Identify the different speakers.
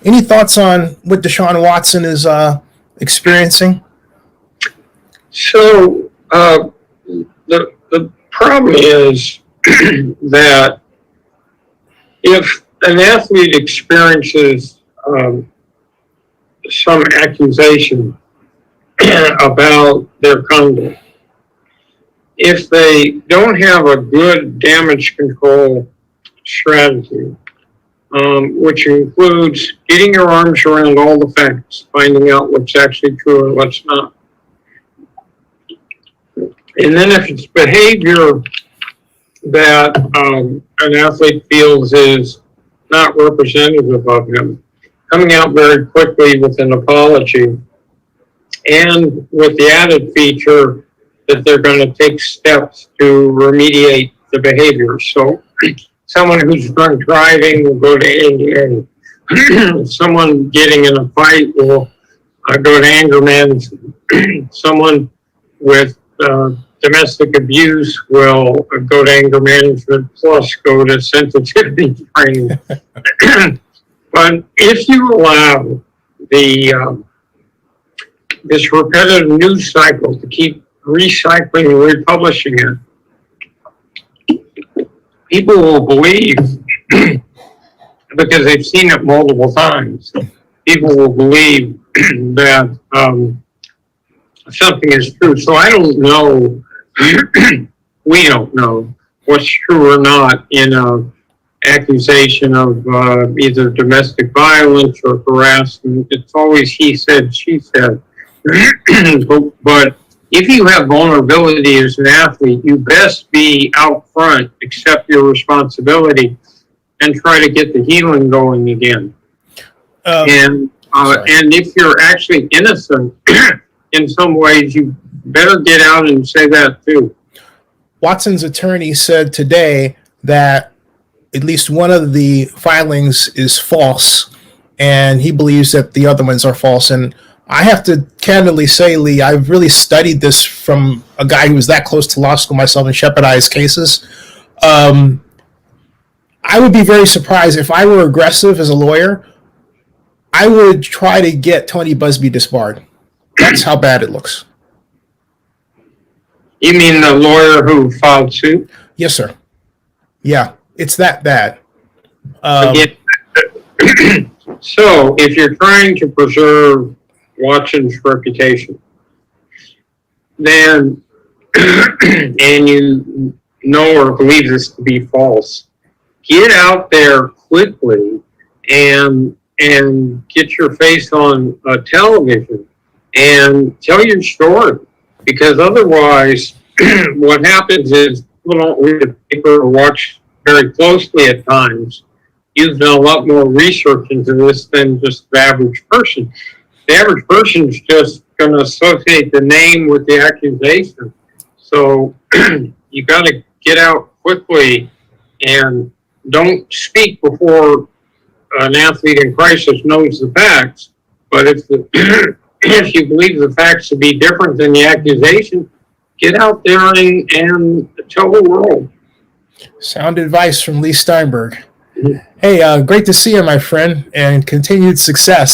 Speaker 1: Any thoughts on what Deshaun Watson is experiencing?
Speaker 2: So the problem is that if an athlete experiences some accusation about their conduct, if they don't have a good damage control strategy, which includes getting your arms around all the facts, finding out what's actually true and what's not. And then if it's behavior that an athlete feels is not representative of him, coming out very quickly with an apology, and with the added feature that they're going to take steps to remediate the behavior. So someone who's drunk driving will go to ADA. Someone getting in a fight will go to anger management. Someone with domestic abuse will go to anger management plus go to sensitivity training. But if you allow this repetitive news cycle to keep recycling and republishing it, people will believe, because they've seen it multiple times, people will believe that something is true. So I don't know, we don't know what's true or not in an accusation of either domestic violence or harassment. It's always he said, she said. But if you have vulnerability as an athlete, you best be out front, accept your responsibility, and try to get the healing going again. And if you're actually innocent in some ways, you better get out and say that too.
Speaker 1: Watson's attorney said today that at least one of the filings is false, and he believes that the other ones are false. And I have to candidly say, Leigh, I've really studied this from a guy who was that close to law school myself and shepherdized cases. I would be very surprised if I were aggressive as a lawyer. I would try to get Tony Buzbee disbarred. That's how bad it looks.
Speaker 2: You mean the lawyer who filed suit?
Speaker 1: Yes, sir. Yeah, it's that bad.
Speaker 2: So if you're trying to preserve Watson's reputation, then, and you know or believe this to be false, get out there quickly and get your face on television and tell your story. Because otherwise, what happens is people don't read the paper or watch very closely at times. You've done a lot more research into this than just the average person. The average person is just going to associate the name with the accusation. So you got to get out quickly and don't speak before an athlete in crisis knows the facts. But if you believe the facts to be different than the accusation, get out there and tell the world.
Speaker 1: Sound advice from Leigh Steinberg. Hey, great to see you, my friend, and continued success.